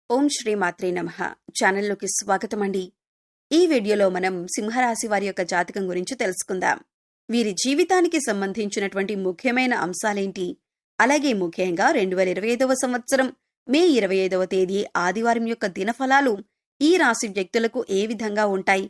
ఓం శ్రీ మాత్రే నమః. ఛానల్లోకి స్వాగతం అండి. ఈ వీడియోలో మనం సింహరాశి వారి యొక్క జాతకం గురించి తెలుసుకుందాం. వీరి జీవితానికి సంబంధించినటువంటి ముఖ్యమైన అంశాలేంటి, అలాగే ముఖ్యంగా 2025వ సంవత్సరం మే 25వ తేదీ ఆదివారం యొక్క దినఫలాలు ఈ రాశి వ్యక్తులకు ఏ విధంగా ఉంటాయి.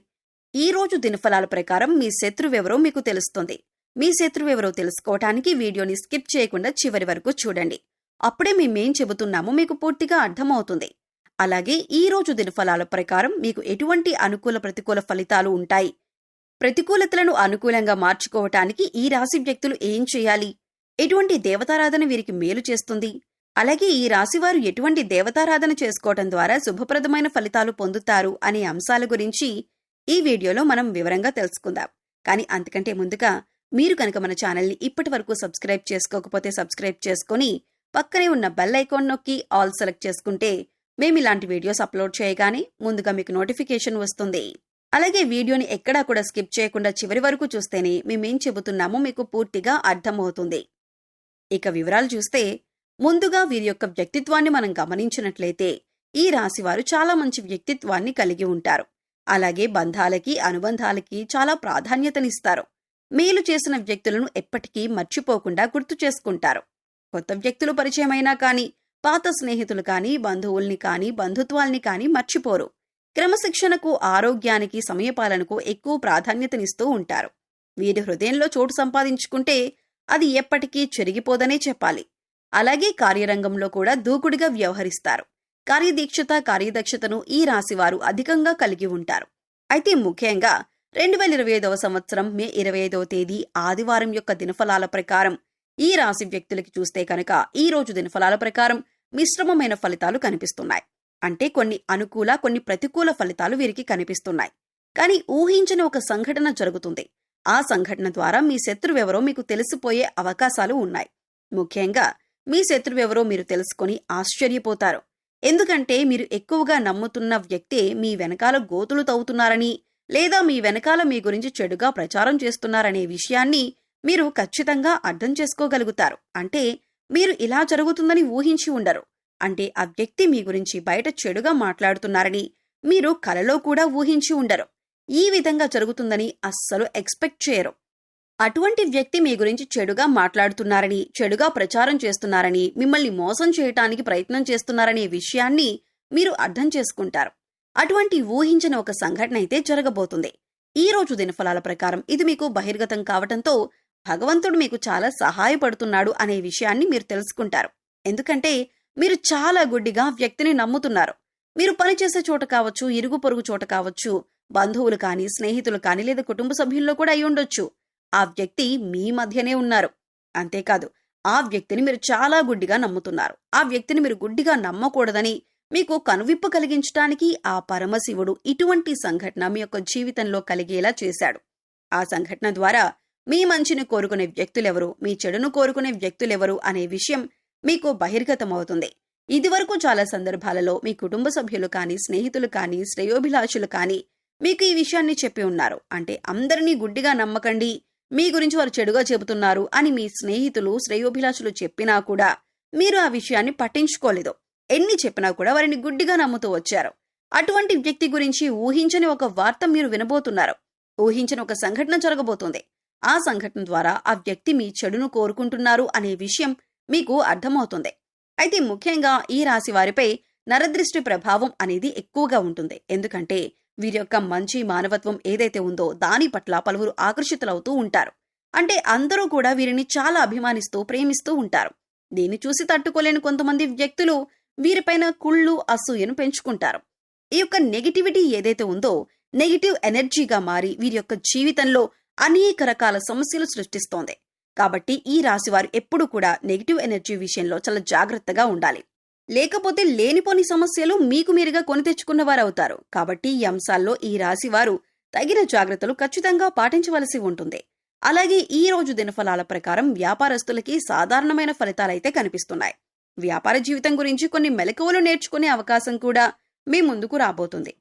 ఈ రోజు దినఫలాల ప్రకారం మీ శత్రువెవరో మీకు తెలుస్తుంది. మీ శత్రువెవరో తెలుసుకోవటానికి వీడియోని స్కిప్ చేయకుండా చివరి వరకు చూడండి. అప్పుడే మేమేం చెబుతున్నామో మీకు పూర్తిగా అర్థమవుతుంది. అలాగే ఈ రోజు దినఫలాల ప్రకారం మీకు ఎటువంటి అనుకూల ప్రతికూల ఫలితాలు ఉంటాయి, ప్రతికూలతలను అనుకూలంగా మార్చుకోవటానికి ఈ రాశి వ్యక్తులు ఏం చేయాలి, ఎటువంటి దేవతారాధన వీరికి మేలు చేస్తుంది, అలాగే ఈ రాశివారు ఎటువంటి దేవతారాధన చేసుకోవటం ద్వారా శుభప్రదమైన ఫలితాలు పొందుతారు అనే అంశాల గురించి ఈ వీడియోలో మనం వివరంగా తెలుసుకుందాం. కానీ అంతకంటే ముందుగా మీరు కనుక మన ఛానల్ని ఇప్పటి వరకు సబ్స్క్రైబ్ చేసుకోకపోతే సబ్స్క్రైబ్ చేసుకుని పక్కనే ఉన్న బెల్ ఐకాన్ నొక్కి ఆల్ సెలెక్ట్ చేసుకుంటే మేము ఇలాంటి వీడియోస్ అప్లోడ్ చేయగానే ముందుగా మీకు నోటిఫికేషన్ వస్తుంది. అలాగే వీడియోని ఎక్కడా కూడా స్కిప్ చేయకుండా చివరి వరకు చూస్తేనే మేమేం చెబుతున్నామో మీకు పూర్తిగా అర్థమవుతుంది. ఇక వివరాలు చూస్తే, ముందుగా వీరి యొక్క వ్యక్తిత్వాన్ని మనం గమనించినట్లయితే ఈ రాశివారు చాలా మంచి వ్యక్తిత్వాన్ని కలిగి ఉంటారు. అలాగే బంధాలకి అనుబంధాలకి చాలా ప్రాధాన్యతనిస్తారు. మేలు చేసిన వ్యక్తులను ఎప్పటికీ మర్చిపోకుండా గుర్తు చేసుకుంటారు. కొత్త వ్యక్తులు పరిచయమైనా కానీ, పాత స్నేహితులు కానీ, బంధువుల్ని కానీ, బంధుత్వాల్ని కానీ మర్చిపోరు. క్రమశిక్షణకు, ఆరోగ్యానికి, సమయపాలనకు ఎక్కువ ప్రాధాన్యతనిస్తూ ఉంటారు. వీరి హృదయంలో చోటు సంపాదించుకుంటే అది ఎప్పటికీ చెరిగిపోదనే చెప్పాలి. అలాగే కార్యరంగంలో కూడా దూకుడుగా వ్యవహరిస్తారు. కార్యదీక్షత, కార్యదక్షతను ఈ రాశివారు అధికంగా కలిగి ఉంటారు. అయితే ముఖ్యంగా 2025వ సంవత్సరం మే 25వ తేదీ ఆదివారం యొక్క దినఫలాల ప్రకారం ఈ రాశి వ్యక్తులకి చూస్తే కనుక ఈ రోజు దినఫలాల ప్రకారం మిశ్రమమైన ఫలితాలు కనిపిస్తున్నాయి. అంటే కొన్ని అనుకూల, కొన్ని ప్రతికూల ఫలితాలు వీరికి కనిపిస్తున్నాయి. కానీ ఊహించని ఒక సంఘటన జరుగుతుంది. ఆ సంఘటన ద్వారా మీ శత్రువెవరో మీకు తెలిసిపోయే అవకాశాలు ఉన్నాయి. ముఖ్యంగా మీ శత్రువెవరో మీరు తెలుసుకొని ఆశ్చర్యపోతారు. ఎందుకంటే మీరు ఎక్కువగా నమ్ముతున్న వ్యక్తే మీ వెనకాల గోతులు తవ్వుతున్నారని, లేదా మీ వెనకాల మీ గురించి చెడుగా ప్రచారం చేస్తున్నారనే విషయాన్ని మీరు ఖచ్చితంగా అర్థం చేసుకోగలుగుతారు. అంటే మీరు ఇలా జరుగుతుందని ఊహించి ఉండరు. అంటే ఆ వ్యక్తి మీ గురించి బయట చెడుగా మాట్లాడుతున్నారని మీరు కలలో కూడా ఊహించి ఉండరు. ఈ విధంగా జరుగుతుందని అస్సలు ఎక్స్పెక్ట్ చేయరు. అటువంటి వ్యక్తి మీ గురించి చెడుగా మాట్లాడుతున్నారని, చెడుగా ప్రచారం చేస్తున్నారని, మిమ్మల్ని మోసం చేయటానికి ప్రయత్నం చేస్తున్నారనే విషయాన్ని మీరు అర్థం చేసుకుంటారు. అటువంటి ఊహించిన ఒక సంఘటన అయితే జరగబోతుంది. ఈ రోజు దినఫలాల ప్రకారం ఇది మీకు బహిర్గతం కావటంతో భగవంతుడు మీకు చాలా సహాయపడుతున్నాడు అనే విషయాన్ని మీరు తెలుసుకుంటారు. ఎందుకంటే మీరు చాలా గుడ్డిగా వ్యక్తిని నమ్ముతున్నారు. మీరు పనిచేసే చోట కావచ్చు, ఇరుగు పొరుగు చోట కావచ్చు, బంధువులు కానీ, స్నేహితులు కానీ, లేదా కుటుంబ సభ్యుల్లో కూడా అయి ఉండొచ్చు. ఆ వ్యక్తి మీ మధ్యనే ఉన్నారు. అంతేకాదు, ఆ వ్యక్తిని మీరు చాలా గుడ్డిగా నమ్ముతున్నారు. ఆ వ్యక్తిని మీరు గుడ్డిగా నమ్మకూడదని మీకు కనువిప్పు కలిగించడానికి ఆ పరమశివుడు ఇటువంటి సంఘటన మీ యొక్క జీవితంలో కలిగేలా చేశాడు. ఆ సంఘటన ద్వారా మీ మంచిని కోరుకునే వ్యక్తులెవరు, మీ చెడును కోరుకునే వ్యక్తులెవరు అనే విషయం మీకు బహిర్గతమవుతుంది. ఇదివరకు చాలా సందర్భాలలో మీ కుటుంబ సభ్యులు కానీ, స్నేహితులు కానీ, శ్రేయోభిలాషులు కానీ మీకు ఈ విషయాన్ని చెప్పి ఉన్నారు. అంటే అందరినీ గుడ్డిగా నమ్మకండి, మీ గురించి వారు చెడుగా చెబుతున్నారు అని మీ స్నేహితులు, శ్రేయోభిలాషులు చెప్పినా కూడా మీరు ఆ విషయాన్ని పట్టించుకోలేదు. ఎన్ని చెప్పినా కూడా వారిని గుడ్డిగా నమ్ముతూ వచ్చారు. అటువంటి వ్యక్తి గురించి ఊహించని ఒక వార్త మీరు వినబోతున్నారు. ఊహించని ఒక సంఘటన జరగబోతుంది. ఆ సంఘటన ద్వారా ఆ వ్యక్తి మీ చెడును కోరుకుంటున్నారు అనే విషయం మీకు అర్థమవుతుంది. అయితే ముఖ్యంగా ఈ రాశి వారిపై నరదృష్టి ప్రభావం అనేది ఎక్కువగా ఉంటుంది. ఎందుకంటే వీరి యొక్క మంచి మానవత్వం ఏదైతే ఉందో దాని పట్ల పలువురు ఆకర్షితులవుతూ ఉంటారు. అంటే అందరూ కూడా వీరిని చాలా అభిమానిస్తూ, ప్రేమిస్తూ ఉంటారు. దీన్ని చూసి తట్టుకోలేని కొంతమంది వ్యక్తులు వీరిపైన కుళ్ళు, అసూయను పెంచుకుంటారు. ఈ యొక్క నెగిటివిటీ ఏదైతే ఉందో నెగిటివ్ ఎనర్జీగా మారి వీరి యొక్క జీవితంలో అనేక రకాల సమస్యలు సృష్టిస్తోంది. కాబట్టి ఈ రాశివారు ఎప్పుడూ కూడా నెగిటివ్ ఎనర్జీ విషయంలో చాలా జాగ్రత్తగా ఉండాలి. లేకపోతే లేనిపోని సమస్యలు మీకు మీరుగా కొని తెచ్చుకున్నవారవుతారు. కాబట్టి ఈ అంశాల్లో ఈ రాశివారు తగిన జాగ్రత్తలు ఖచ్చితంగా పాటించవలసి ఉంటుంది. అలాగే ఈ రోజు దినఫలాల ప్రకారం వ్యాపారస్తులకి సాధారణమైన ఫలితాలైతే కనిపిస్తున్నాయి. వ్యాపార జీవితం గురించి కొన్ని మెలకువలు నేర్చుకునే అవకాశం కూడా మీ ముందుకు రాబోతుంది.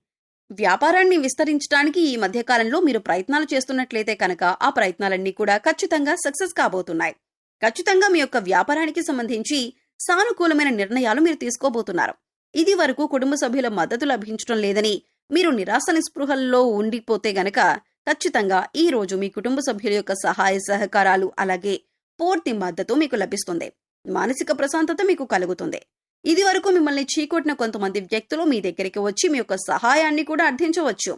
వ్యాపారాన్ని విస్తరించడానికి ఈ మధ్యకాలంలో మీరు ప్రయత్నాలు చేస్తున్నట్లయితే కనుక ఆ ప్రయత్నాలన్నీ కూడా ఖచ్చితంగా సక్సెస్ కాబోతున్నాయి. ఖచ్చితంగా మీ యొక్క వ్యాపారానికి సంబంధించి సానుకూలమైన నిర్ణయాలు మీరు తీసుకోబోతున్నారు. ఇది వరకు కుటుంబ సభ్యుల మద్దతు లభించడం లేదని మీరు నిరాశ నిస్పృహల్లో ఉండిపోతే గనక ఖచ్చితంగా ఈ రోజు మీ కుటుంబ సభ్యుల యొక్క సహాయ సహకారాలు అలాగే పూర్తి మద్దతు మీకు లభిస్తుంది. మానసిక ప్రశాంతత మీకు కలుగుతుంది. ఇది వరకు మిమ్మల్ని చీకొట్టిన కొంతమంది వ్యక్తులు మీ దగ్గరికి వచ్చి మీ యొక్క సహాయాన్ని కూడా అర్థించవచ్చు.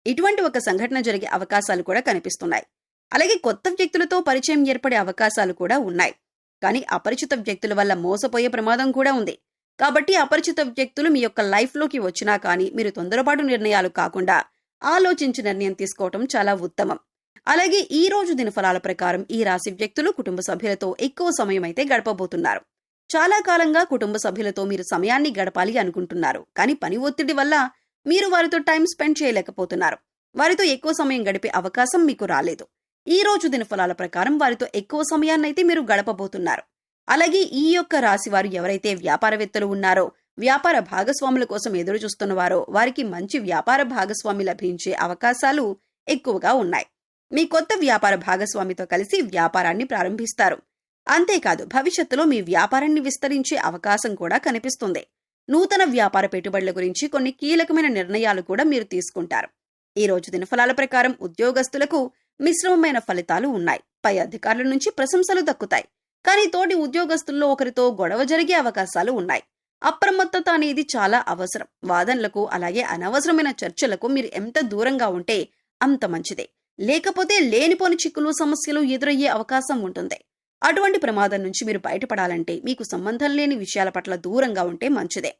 ఇటువంటి ఒక సంఘటన జరిగే అవకాశాలు కూడా కనిపిస్తున్నాయి. అలాగే కొత్త వ్యక్తులతో పరిచయం ఏర్పడే అవకాశాలు కూడా ఉన్నాయి. కానీ అపరిచిత వ్యక్తుల వల్ల మోసపోయే ప్రమాదం కూడా ఉంది. కాబట్టి అపరిచిత వ్యక్తులు మీ యొక్క లైఫ్లోకి వచ్చినా కానీ మీరు తొందరపాటు నిర్ణయాలు కాకుండా ఆలోచించి నిర్ణయం తీసుకోవటం చాలా ఉత్తమం. అలాగే ఈ రోజు దినఫలాల ప్రకారం ఈ రాశి వ్యక్తులు కుటుంబ సభ్యులతో ఎక్కువ సమయం అయితే గడపబోతున్నారు. చాలా కాలంగా కుటుంబ సభ్యులతో మీరు సమయాన్ని గడపాలి అనుకుంటున్నారు. కానీ పని ఒత్తిడి వల్ల మీరు వారితో టైం స్పెండ్ చేయలేకపోతున్నారు. వారితో ఎక్కువ సమయం గడిపే అవకాశం మీకు రాలేదు. ఈ రోజు దినఫలాల ప్రకారం వారితో ఎక్కువ సమయాన్నైతే మీరు గడపబోతున్నారు. అలాగే ఈ యొక్క రాశి వారు ఎవరైతే వ్యాపారవేత్తలు ఉన్నారో, వ్యాపార భాగస్వాముల కోసం ఎదురు చూస్తున్నవారో వారికి మంచి వ్యాపార భాగస్వామి లభించే అవకాశాలు ఎక్కువగా ఉన్నాయి. మీ కొత్త వ్యాపార భాగస్వామితో కలిసి వ్యాపారాన్ని ప్రారంభిస్తారు. అంతేకాదు భవిష్యత్తులో మీ వ్యాపారాన్ని విస్తరించే అవకాశం కూడా కనిపిస్తుంది. నూతన వ్యాపార పెట్టుబడుల గురించి కొన్ని కీలకమైన నిర్ణయాలు కూడా మీరు తీసుకుంటారు. ఈ రోజు దినఫలాల ప్రకారం ఉద్యోగస్తులకు మిశ్రమమైన ఫలితాలు ఉన్నాయి. పై అధికారుల నుంచి ప్రశంసలు దక్కుతాయి. కానీ తోటి ఉద్యోగస్తుల్లో ఒకరితో గొడవ జరిగే అవకాశాలు ఉన్నాయి. అప్రమత్తత అనేది చాలా అవసరం. వాదనలకు అలాగే అనవసరమైన చర్చలకు మీరు ఎంత దూరంగా ఉంటే అంత మంచిదే. లేకపోతే లేనిపోని చిక్కులు సమస్యలు ఎదురయ్యే అవకాశం ఉంటుంది. అటువంటి ప్రమాదం నుంచి మీరు బయటపడాలంటే మీకు సంబంధం లేని విషయాల పట్ల దూరంగా ఉంటే మంచిదే.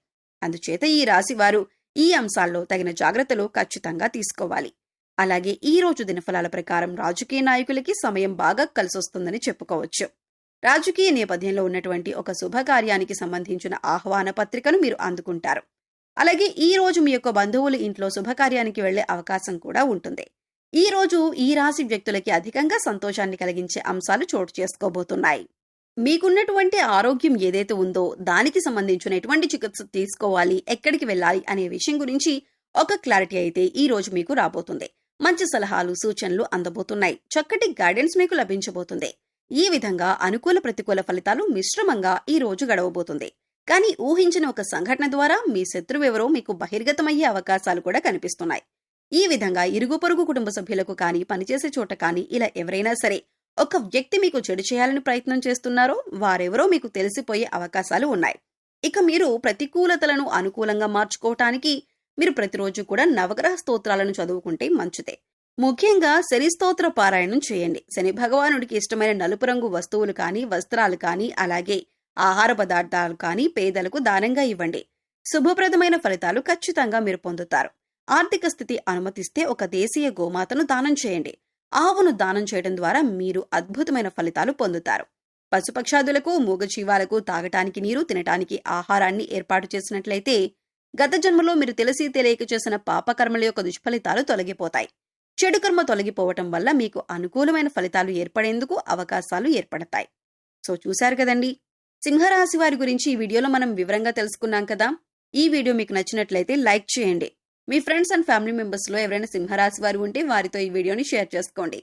అందుచేత ఈ రాశి వారు ఈ అంశాల్లో తగిన జాగ్రత్తలు ఖచ్చితంగా తీసుకోవాలి. అలాగే ఈ రోజు దినఫలాల ప్రకారం రాజకీయ నాయకులకి సమయం బాగా కలిసొస్తుందని చెప్పుకోవచ్చు. రాజకీయ నేపథ్యంలో ఉన్నటువంటి ఒక శుభకార్యానికి సంబంధించిన ఆహ్వాన పత్రికను మీరు అందుకుంటారు. అలాగే ఈ రోజు మీ యొక్క బంధువులు ఇంట్లో శుభకార్యానికి వెళ్లే అవకాశం కూడా ఉంటుంది. ఈ రోజు ఈ రాశి వ్యక్తులకి అధికంగా సంతోషాన్ని కలిగించే అంశాలు చోటు చేసుకోబోతున్నాయి. మీకున్నటువంటి ఆరోగ్యం ఏదైతే ఉందో దానికి సంబంధించిన ఎటువంటి చికిత్స తీసుకోవాలి, ఎక్కడికి వెళ్ళాలి అనే విషయం గురించి ఒక క్లారిటీ అయితే ఈ రోజు మీకు రాబోతుంది. మంచి సలహాలు సూచనలు అందబోతున్నాయి. చక్కటి గైడెన్స్ మీకు లభించబోతుంది. ఈ విధంగా అనుకూల ప్రతికూల ఫలితాలు మిశ్రమంగా ఈ రోజు గడవబోతుంది. కానీ ఊహించిన ఒక సంఘటన ద్వారా మీ శత్రువెవరో మీకు బహిర్గతమయ్యే అవకాశాలు కూడా కనిపిస్తున్నాయి. ఈ విధంగా ఇరుగు పొరుగు కుటుంబ సభ్యులకు కానీ పనిచేసే చోట కానీ ఇలా ఎవరైనా సరే ఒక వ్యక్తి మీకు చెడు చేయాలని ప్రయత్నం చేస్తున్నారో వారెవరో మీకు తెలిసిపోయే అవకాశాలు ఉన్నాయి. ఇక మీరు ప్రతికూలతలను అనుకూలంగా మార్చుకోవటానికి మీరు ప్రతిరోజు కూడా నవగ్రహ స్తోత్రాలను చదువుకుంటే మంచిదే. ముఖ్యంగా శని స్తోత్ర పారాయణం చేయండి. శని భగవానుడికి ఇష్టమైన నలుపు రంగు వస్తువులు కానీ వస్త్రాలు కానీ అలాగే ఆహార పదార్థాలు కానీ పేదలకు దానంగా ఇవ్వండి. శుభప్రదమైన ఫలితాలు ఖచ్చితంగా మీరు పొందుతారు. ఆర్థిక స్థితి అనుమతిస్తే ఒక దేశీయ గోమాతను దానం చేయండి. ఆవును దానం చేయడం ద్వారా మీరు అద్భుతమైన ఫలితాలు పొందుతారు. పశుపక్షాదులకు మూగజీవాలకు తాగటానికి నీరు తినటానికి ఆహారాన్ని ఏర్పాటు చేసినట్లయితే గత జన్మలో మీరు తెలిసి తెలియక చేసిన పాపకర్మల యొక్క దుష్ఫలితాలు తొలగిపోతాయి. చెడు కర్మ తొలగిపోవటం వల్ల మీకు అనుకూలమైన ఫలితాలు ఏర్పడేందుకు అవకాశాలు ఏర్పడతాయి. సో చూశారు కదండి, సింహరాశి వారి గురించి ఈ వీడియోలో మనం వివరంగా తెలుసుకున్నాం కదా. ఈ వీడియో మీకు నచ్చినట్లయితే లైక్ చేయండి. మీ ఫ్రెండ్స్ అండ్ ఫ్యామిలీ మెంబర్స్ లో ఎవరైనా సింహరాశి వారు ఉంటే వారితో ఈ వీడియోని షేర్ చేసుకోండి.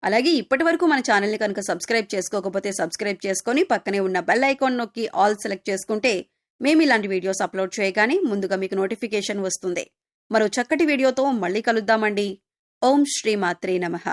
అలాగే ఇప్పటి వరకు మన ఛానల్ని కనుక సబ్స్క్రైబ్ చేసుకోకపోతే సబ్స్క్రైబ్ చేసుకొని పక్కనే ఉన్న బెల్ ఐకాన్ నొక్కి ఆల్ సెలెక్ట్ చేసుకుంటే మేము ఇలాంటి వీడియోస్ అప్లోడ్ చేయగానే ముందుగా మీకు నోటిఫికేషన్ వస్తుంది. మరో చక్కటి వీడియోతో మళ్ళీ కలుద్దామండి. ఓం శ్రీ మాత్రే నమః.